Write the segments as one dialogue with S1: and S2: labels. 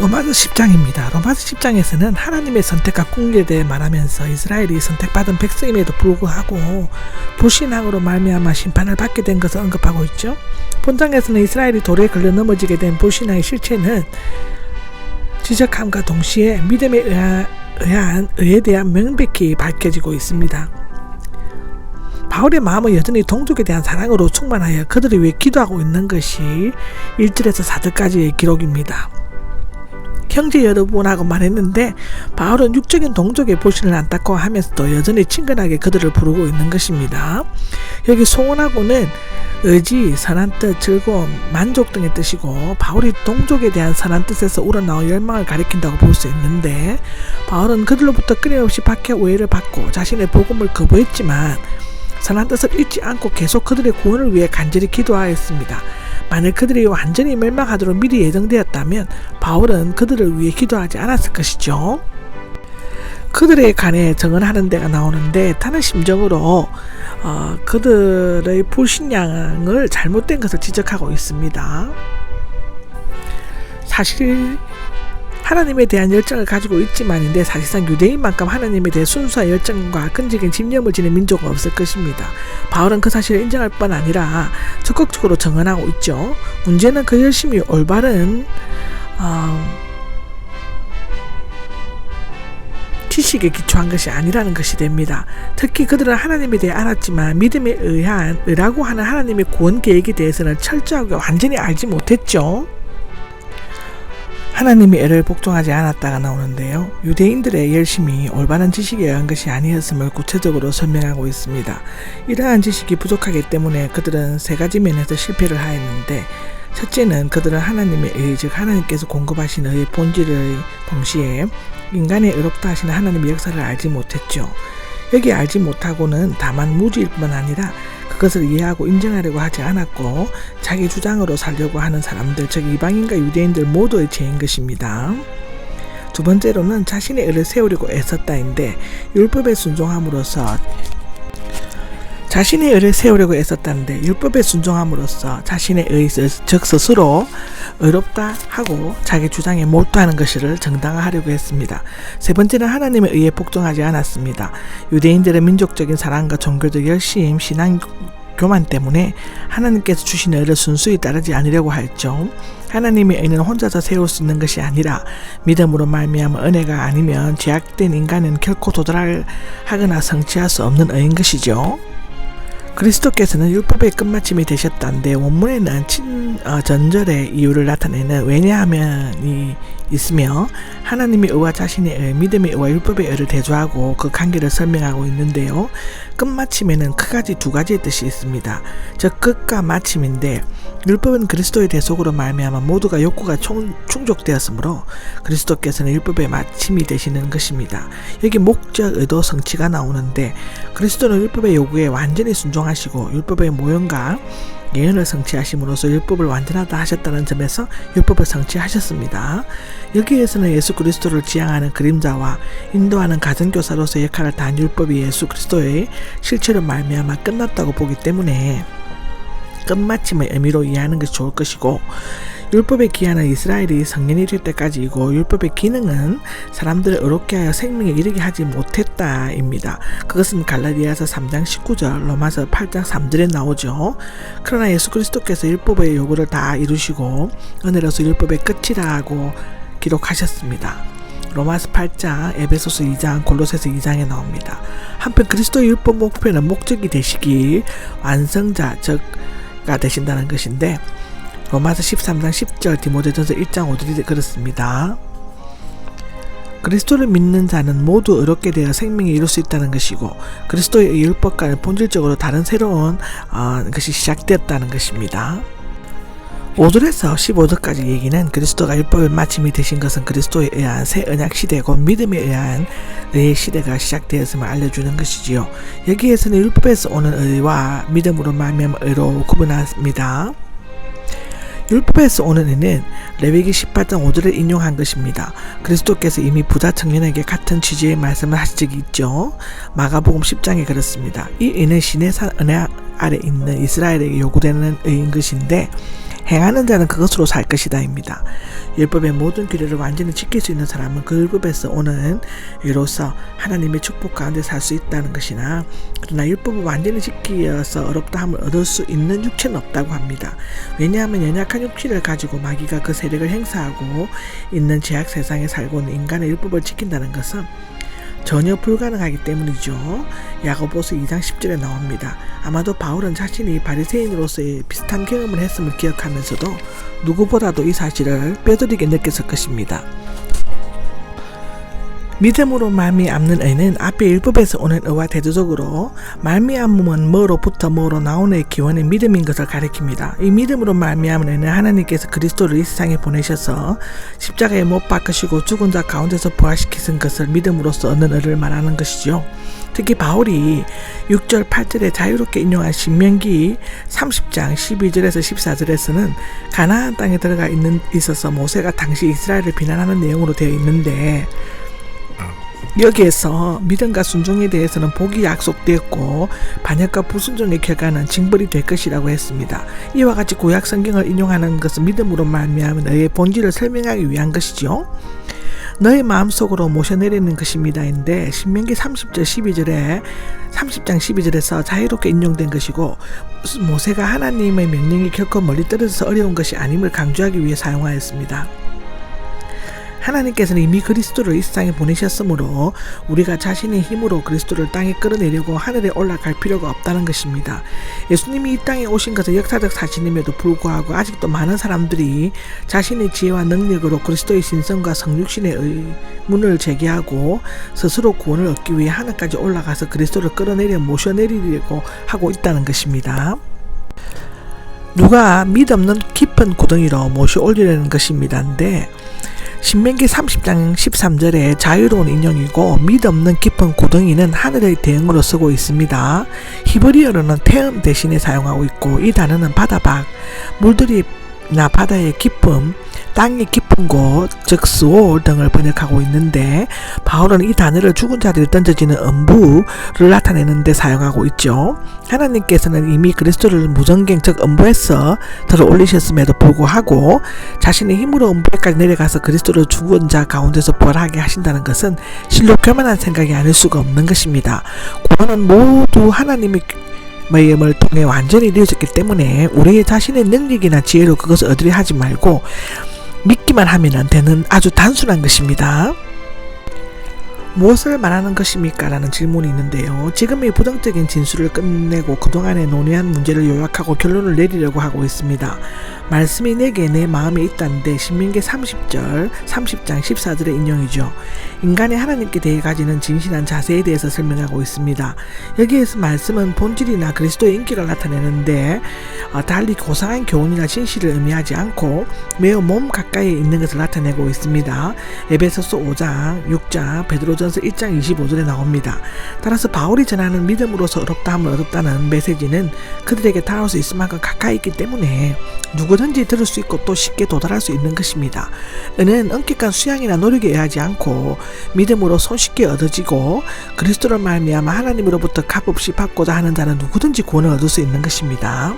S1: 로마서 10장입니다. 로마서 10장에서는 하나님의 선택과 궁리에 대해 말하면서 이스라엘이 선택받은 백성임에도 불구하고 불신앙으로 말미암아 심판을 받게 된 것을 언급하고 있죠. 본장에서는 이스라엘이 돌에 걸려 넘어지게 된 불신앙의 실체는 지적함과 동시에 믿음에 의한 의에 대한 명백히 밝혀지고 있습니다. 바울의 마음은 여전히 동족에 대한 사랑으로 충만하여 그들을 위해 기도하고 있는 것이 1절에서 4절까지의 기록입니다. 형제 여러분하고 말했는데 바울은 육적인 동족의 불신을 안타까워하면서도 여전히 친근하게 그들을 부르고 있는 것입니다. 여기 소원하고는 의지, 선한 뜻, 즐거움, 만족 등의 뜻이고 바울이 동족에 대한 선한 뜻에서 우러나온 열망을 가리킨다고 볼 수 있는데 바울은 그들로부터 끊임없이 박해 오해를 받고 자신의 복음을 거부했지만 선한 뜻을 잊지 않고 계속 그들의 구원을 위해 간절히 기도하였습니다. 만일 그들이 완전히 멸망하도록 미리 예정되었다면 바울은 그들을 위해 기도하지 않았을 것이죠. 그들에 관해 증언하는 데가 나오는데 다른 심정으로 그들의 불신앙을 잘못된 것을 지적하고 있습니다. 사실 하나님에 대한 열정을 가지고 있지만인데 사실상 유대인만큼 하나님에 대해 순수한 열정과 끈질긴 집념을 지닌 민족은 없을 것입니다. 바울은 그 사실을 인정할 뿐 아니라 적극적으로 증언하고 있죠. 문제는 그 열심이 올바른 지식에 기초한 것이 아니라는 것이 됩니다. 특히 그들은 하나님에 대해 알았지만 믿음에 의한 의라고 하는 하나님의 구원 계획에 대해서는 철저하게 완전히 알지 못했죠. 하나님이 애를 복종하지 않았다가 나오는데요. 유대인들의 열심이 올바른 지식에 의한 것이 아니었음을 구체적으로 설명하고 있습니다. 이러한 지식이 부족하기 때문에 그들은 세 가지 면에서 실패를 하였는데 첫째는 그들은 하나님의 의, 즉 하나님께서 공급하신 의의 본질의 동시에 인간의 의롭다 하시는 하나님의 역사를 알지 못했죠. 여기 알지 못하고는 다만 무지일 뿐 아니라 그것을 이해하고 인정하려고 하지 않았고 자기 주장으로 살려고 하는 사람들, 즉 이방인과 유대인들 모두의 죄인 것입니다. 두 번째로는 자신의 의를 세우려고 애썼다인데 율법에 순종함으로써 자신의 의를 세우려고 애썼다는데 율법에 순종함으로써 자신의 의, 즉 스스로 의롭다 하고 자기 주장에 몰두하는 것을 정당화하려고 했습니다. 세 번째는 하나님의 의에 복종하지 않았습니다. 유대인들의 민족적인 사랑과 종교적 열심, 신앙 교만 때문에 하나님께서 주신 의를 순수히 따르지 않으려고 했죠. 하나님의 의는 혼자서 세울 수 있는 것이 아니라 믿음으로 말미암아 은혜가 아니면 죄악된 인간은 결코 도달하거나 성취할 수 없는 의인 것이죠. 그리스도께서는 율법의 끝마침이 되셨다는데 원문에는 전절의 이유를 나타내는 왜냐하면이 있으며 하나님의 의와 자신의 의, 믿음의 의와 율법의 의를 대조하고 그 관계를 설명하고 있는데요. 끝마침에는 크가지 두 가지의 뜻이 있습니다. 즉 끝과 마침인데 율법은 그리스도의 대속으로 말미암아 모두가 욕구가 충족되었으므로 그리스도께서는 율법의 마침이 되시는 것입니다. 여기 목적, 의도, 성취가 나오는데 그리스도는 율법의 요구에 완전히 순종하시고 율법의 모형과 예언을 성취하심으로써 율법을 완전하다 하셨다는 점에서 율법을 성취하셨습니다. 여기에서는 예수 그리스도를 지향하는 그림자와 인도하는 가정교사로서의 역할을 다한 율법이 예수 그리스도의 실체로 말미암아 끝났다고 보기 때문에 끝마침의 의미로 이해하는 것이 좋을 것이고 율법의 기한은 이스라엘이 성년이 될 때까지이고 율법의 기능은 사람들을 의롭게 하여 생명에 이르게 하지 못했다입니다. 그것은 갈라디아서 3장 19절, 로마서 8장 3절에 나오죠. 그러나 예수 그리스도께서 율법의 요구를 다 이루시고 은혜로서 율법의 끝이라고 기록하셨습니다. 로마서 8장, 에베소서 2장, 골로새서 2장에 나옵니다. 한편 그리스도의 율법 목표는 목적이 되시기 완성자, 즉가 되신다는 것인데 로마서 13장 10절, 디모데전서 1장 5절이 그렇습니다. 그리스도를 믿는 자는 모두 의롭게 되어 생명에 이룰 수 있다는 것이고 그리스도의 율법과는 본질적으로 다른 새로운 것이 시작되었다는 것입니다. 5절에서 15절까지 얘기는 그리스도가 율법의 마침이 되신 것은 그리스도에 의한 새 언약 시대고 믿음에 의한 의의 시대가 시작되었음을 알려주는 것이지요. 여기에서는 율법에서 오는 의와 믿음으로 말미암아 의로 구분합니다. 율법에서 오는 의는 레위기 18장 5절을 인용한 것입니다. 그리스도께서 이미 부자 청년에게 같은 취지의 말씀을 하신 적이 있죠. 마가복음 10장에 그렇습니다. 이 의는 시내산 언약 아래 있는 이스라엘에게 요구되는 의인 것인데 행하는 자는 그것으로 살 것이다입니다. 율법의 모든 규례를 완전히 지킬 수 있는 사람은 그 율법에서 오는 이로써 하나님의 축복 가운데 살 수 있다는 것이나, 그러나 율법을 완전히 지키어서 어렵다함을 얻을 수 있는 육체는 없다고 합니다. 왜냐하면 연약한 육체를 가지고 마귀가 그 세력을 행사하고 있는 죄악 세상에 살고 있는 인간의 율법을 지킨다는 것은 전혀 불가능하기 때문이죠. 야고보서 2장 10절에 나옵니다. 아마도 바울은 자신이 바리새인으로서의 비슷한 경험을 했음을 기억하면서도 누구보다도 이 사실을 뼈저리게 느꼈을 것입니다. 믿음으로 말미암는 의는 앞에 율법에서 오는 의와 대조적으로 말미암음은 뭐로부터 뭐로 나오는 기원의 믿음인 것을 가리킵니다. 이 믿음으로 말미암는 의는 하나님께서 그리스도를 이 세상에 보내셔서 십자가에 못 박으시고 죽은 자 가운데서 부활시키신 것을 믿음으로써 얻는 의를 말하는 것이죠. 특히 바울이 6절 8절에 자유롭게 인용한 신명기 30장 12절에서 14절에서는 가나안 땅에 들어가 있어서 모세가 당시 이스라엘을 비난하는 내용으로 되어 있는데, 여기에서 믿음과 순종에 대해서는 복이 약속되었고 반역과 불순종의 결과는 징벌이 될 것이라고 했습니다. 이와 같이 구약 성경을 인용하는 것은 믿음으로 말미암은 의의 본질을 설명하기 위한 것이죠. 너의 마음속으로 모셔내리는 것입니다인데 신명기 30장 12절에서 자유롭게 인용된 것이고, 모세가 하나님의 명령이 결코 멀리 떨어져서 어려운 것이 아님을 강조하기 위해 사용하였습니다. 하나님께서는 이미 그리스도를 이 세상에 보내셨으므로 우리가 자신의 힘으로 그리스도를 땅에 끌어내려고 하늘에 올라갈 필요가 없다는 것입니다. 예수님이 이 땅에 오신 것은 역사적 사실임에도 불구하고 아직도 많은 사람들이 자신의 지혜와 능력으로 그리스도의 신성과 성육신의 의문을 제기하고 스스로 구원을 얻기 위해 하늘까지 올라가서 그리스도를 끌어내려 모셔내리려고 하고 있다는 것입니다. 누가 믿없는 깊은 구덩이로 모셔 올리려는 것입니다인데, 신명기 30장 13절에 자유로운 인용이고 믿없는 깊은 구덩이는 하늘의 대응으로 쓰고 있습니다. 히브리어로는 태음 대신에 사용하고 있고, 이 단어는 바다박, 물들이나 바다의 깊음, 땅의 깊은 곳, 즉 스올 등을 번역하고 있는데, 바울은 이 단어를 죽은 자들이 던져지는 음부를 나타내는 데 사용하고 있죠. 하나님께서는 이미 그리스도를 무정경 즉 음부에서 들어 올리셨음에도 불구하고 자신의 힘으로 음부에까지 내려가서 그리스도를 죽은 자 가운데서 부활하게 하신다는 것은 실로 교만한 생각이 아닐 수가 없는 것입니다. 구원은 모두 하나님의 마음을 통해 완전히 이루어졌기 때문에 우리의 자신의 능력이나 지혜로 그것을 얻으려 하지 말고 믿기만 하면 되는 아주 단순한 것입니다. 무엇을 말하는 것입니까? 라는 질문이 있는데요. 지금의 부정적인 진술을 끝내고 그동안에 논의한 문제를 요약하고 결론을 내리려고 하고 있습니다. 말씀이 내게 내 마음에 있다는데 신명기 30장 14절의 인용이죠. 인간의 하나님께 대해 가지는 진실한 자세에 대해서 설명하고 있습니다. 여기에서 말씀은 본질이나 그리스도의 인격을 나타내는데 달리 고상한 교훈이나 진실을 의미하지 않고 매우 몸 가까이에 있는 것을 나타내고 있습니다. 에베소서 5장 6장 베드로전서 1장 25절에 나옵니다. 따라서 바울이 전하는 믿음으로서 어렵다함을 얻었다는 메시지는 그들에게 다가올 수 있을 만큼 가까이 있기 때문에 누구든지 들을 수 있고 또 쉽게 도달할 수 있는 것입니다. 은혜는 엄격한 수양이나 노력에 의하지 않고 믿음으로 손쉽게 얻어지고 그리스도를 말미암아 하나님으로부터 값없이 받고자 하는 자는 누구든지 구원을 얻을 수 있는 것입니다.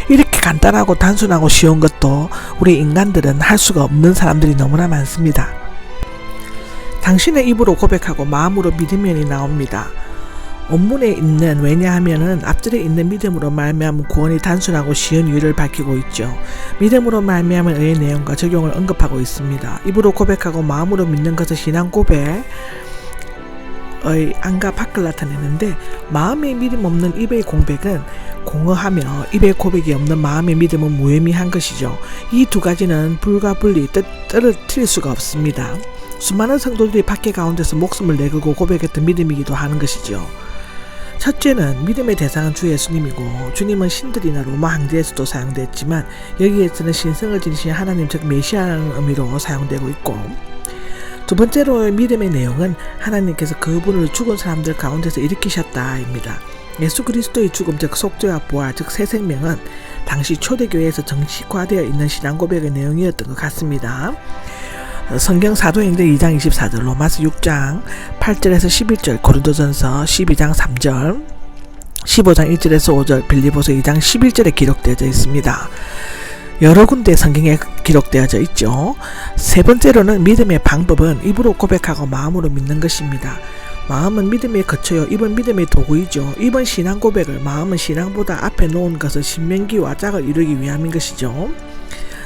S1: 이렇게 간단하고 단순하고 쉬운 것도 우리 인간들은 할 수가 없는 사람들이 너무나 많습니다. 당신의 입으로 고백하고 마음으로 믿으면이 나옵니다. 원문에 있는 왜냐하면은 앞절에 있는 믿음으로 말미암은 구원이 단순하고 쉬운 이유를 밝히고 있죠. 믿음으로 말미암은 의의 내용과 적용을 언급하고 있습니다. 입으로 고백하고 마음으로 믿는 것은 신앙 고백의 안과 밖을 나타내는데, 마음의 믿음 없는 입의 공백은 공허하며 입의 고백이 없는 마음의 믿음은 무의미한 것이죠. 이 두 가지는 불과 분리 떨어뜨릴 수가 없습니다. 수많은 성도들이 박해 가운데서 목숨을 내걸고 고백했던 믿음이기도 하는 것이죠. 첫째는 믿음의 대상은 주 예수님이고, 주님은 신들이나 로마 황제에서도 사용됐지만 여기에서는 신성을 지니신 하나님 즉 메시아라는 의미로 사용되고 있고, 두 번째로의 믿음의 내용은 하나님께서 그분을 죽은 사람들 가운데서 일으키셨다입니다. 예수 그리스도의 죽음 즉 속죄와 부활 즉 새 생명은 당시 초대교회에서 정식화되어 있는 신앙 고백의 내용이었던 것 같습니다. 성경 사도행전 2장 24절, 로마서 6장 8절에서 11절, 고린도전서 12장 3절, 15장 1절에서 5절, 빌립보서 2장 11절에 기록되어 있습니다. 여러 군데 성경에 기록되어져 있죠. 세 번째로는 믿음의 방법은 입으로 고백하고 마음으로 믿는 것입니다. 마음은 믿음의 거쳐요. 입은 믿음의 도구이죠. 입은 신앙 고백을, 마음은 신앙보다 앞에 놓은 것을 신명기와 짝을 이루기 위함인 것이죠.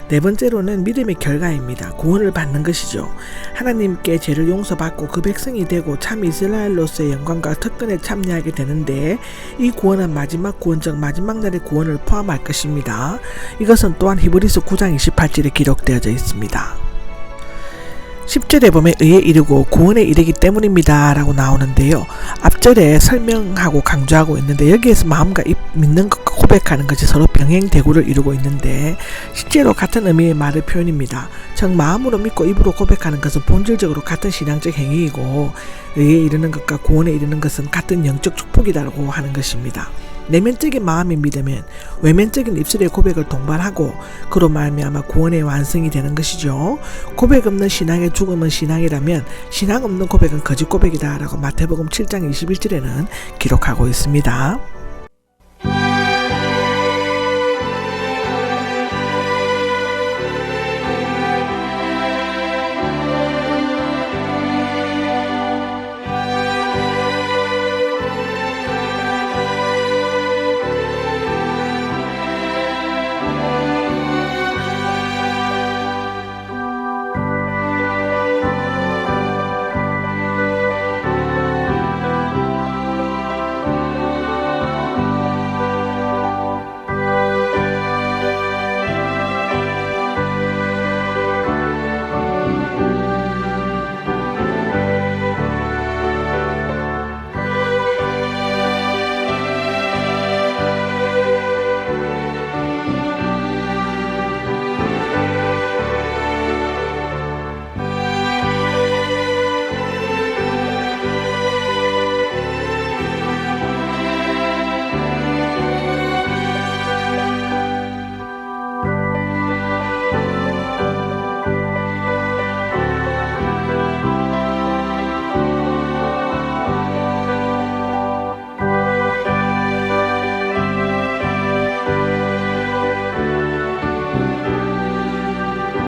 S1: 네 번째로는 믿음의 결과입니다. 구원을 받는 것이죠. 하나님께 죄를 용서받고 그 백성이 되고 참 이스라엘로서의 영광과 특권에 참여하게 되는데, 이 구원은 마지막 구원, 즉 마지막 날의 구원을 포함할 것입니다. 이것은 또한 히브리서 9장 28절에 기록되어져 있습니다. 10절에 보면 의에 이르고 구원에 이르기 때문입니다 라고 나오는데요. 앞절에 설명하고 강조하고 있는데, 여기에서 마음과 입, 믿는 것과 고백하는 것이 서로 병행대구를 이루고 있는데, 실제로 같은 의미의 말의 표현입니다. 즉 마음으로 믿고 입으로 고백하는 것은 본질적으로 같은 신앙적 행위이고, 의에 이르는 것과 구원에 이르는 것은 같은 영적 축복이라고 하는 것입니다. 내면적인 마음이 믿으면 외면적인 입술의 고백을 동반하고 그로 말미암아 구원의 완성이 되는 것이죠. 고백 없는 신앙의 죽음은 신앙이라면 신앙 없는 고백은 거짓 고백이다 라고 마태복음 7장 21절에는 기록하고 있습니다.